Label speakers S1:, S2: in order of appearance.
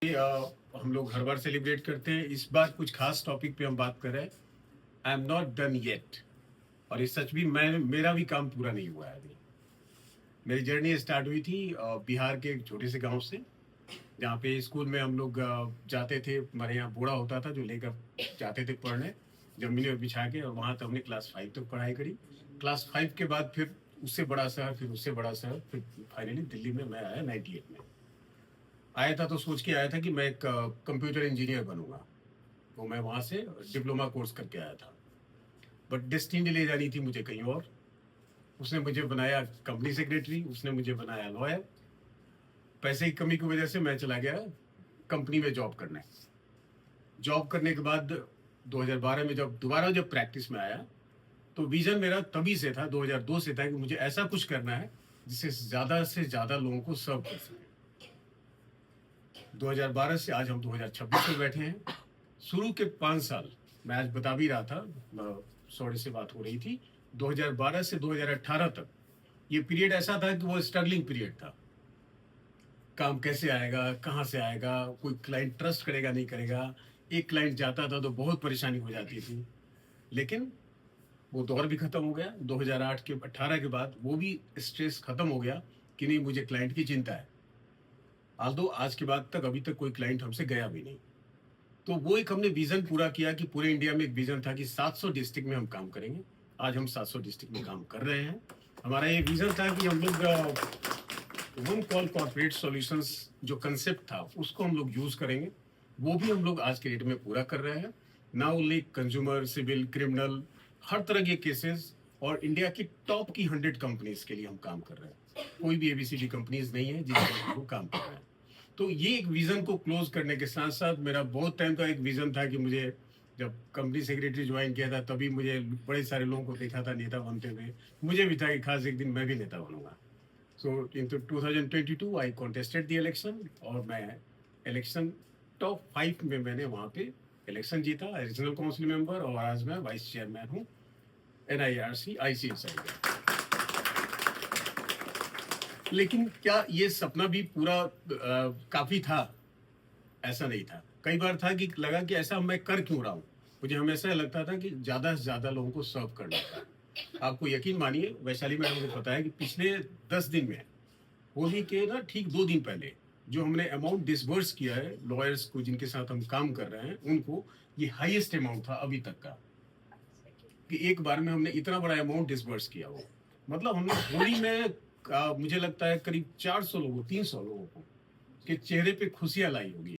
S1: हम लोग हर बार सेलिब्रेट करते हैं। इस बार कुछ खास टॉपिक पे हम बात कर रहे हैं। I am not done yet. और ये सच भी मेरा भी काम पूरा नहीं हुआ है अभी। मेरी जर्नी स्टार्ट हुई थी बिहार के एक छोटे से गांव से, जहाँ पे स्कूल में हम लोग जाते थे। हमारे यहाँ बूढ़ा होता था जो लेकर जाते थे पढ़ने, जमीन में बिछा के। और वहाँ तक हमने क्लास 5 तक पढ़ाई करी। क्लास 5 के बाद फिर उससे बड़ा शहर, फिर उससे बड़ा शहर, फिर फाइनली दिल्ली में मैं आया 98 में। आया था तो सोच के आया था कि मैं एक कंप्यूटर इंजीनियर बनूंगा। तो मैं वहाँ से डिप्लोमा कोर्स करके आया था। बट डेस्टिनी ले जानी थी मुझे कहीं और। उसने मुझे बनाया कंपनी सेक्रेटरी, उसने मुझे बनाया लॉयर। पैसे की कमी की वजह से मैं चला गया कंपनी में जॉब करने। जॉब करने के बाद 2012 में जब प्रैक्टिस में आया, तो विजन मेरा तभी से था, 2002 से था, कि मुझे ऐसा कुछ करना है जिससे ज़्यादा से ज़्यादा लोगों को सर्व कर सके। 2012 से आज हम 2026 में बैठे हैं। शुरू के 5 साल, मैं आज बता भी रहा था, सॉरी से बात हो रही थी, 2012 से 2018 तक ये पीरियड ऐसा था कि वो स्ट्रगलिंग पीरियड था। काम कैसे आएगा, कहाँ से आएगा, कोई क्लाइंट ट्रस्ट करेगा नहीं करेगा। एक क्लाइंट जाता था तो बहुत परेशानी हो जाती थी। लेकिन वो दौर भी खत्म हो गया। 2008 के 18 के बाद वो भी स्ट्रेस खत्म हो गया कि नहीं, मुझे क्लाइंट की चिंता है। आल्दो आज के बाद तक अभी तक कोई क्लाइंट हमसे गया भी नहीं। तो वो एक हमने विजन पूरा किया कि पूरे इंडिया में एक विजन था कि 700 डिस्ट्रिक्ट में हम काम करेंगे। आज हम 700 डिस्ट्रिक्ट में काम कर रहे हैं। हमारा ये विजन था कि हम लोग वन कॉल कॉर्पोरेट सॉल्यूशंस जो कंसेप्ट था उसको हम लोग यूज करेंगे। वो भी हम लोग आज के डेट में पूरा कर रहे हैं। ना ओनली कंज्यूमर, सिविल, क्रिमिनल, हर तरह के केसेस। और इंडिया की टॉप की 100 कंपनीज के लिए हम काम कर रहे हैं। कोई भी एबीसीडी कंपनीज नहीं है जिसके हम लोग काम कर रहे हैं। तो ये एक विजन को क्लोज करने के साथ साथ मेरा बहुत टाइम का एक विजन था कि मुझे, जब कंपनी सेक्रेटरी ज्वाइन किया था तभी मुझे बड़े सारे लोगों को देखा था नेता बनते हुए। मुझे भी था कि खास एक दिन मैं भी नेता बनूंगा। सो इन 2022 आई कॉन्टेस्टेड द इलेक्शन, और मैं इलेक्शन टॉप 5 में मैंने वहाँ पे इलेक्शन जीता, रीजनल काउंसिल मेंबर। और आज मैं वाइस चेयरमैन हूँ NIRC ICSI का। लेकिन क्या ये सपना भी पूरा काफी था? ऐसा नहीं था। कई बार था कि लगा कि ऐसा मैं कर क्यों रहा हूँ। मुझे हमेशा लगता था कि ज्यादा से ज्यादा लोगों को सर्व करना था। आपको यकीन मानिए, वैशाली मैडम को पता है कि पिछले 10 दिन में, होली के ना ठीक 2 दिन पहले, जो हमने अमाउंट डिसबर्स किया है लॉयर्स को जिनके साथ हम काम कर रहे हैं उनको, ये हाईएस्ट अमाउंट था अभी तक का, कि एक बार में हमने इतना बड़ा अमाउंट डिसबर्स किया हो। मतलब हमने होली में मुझे लगता है करीब 400 लोगों, 300 लोगों को के चेहरे पे खुशियां लाई होगी।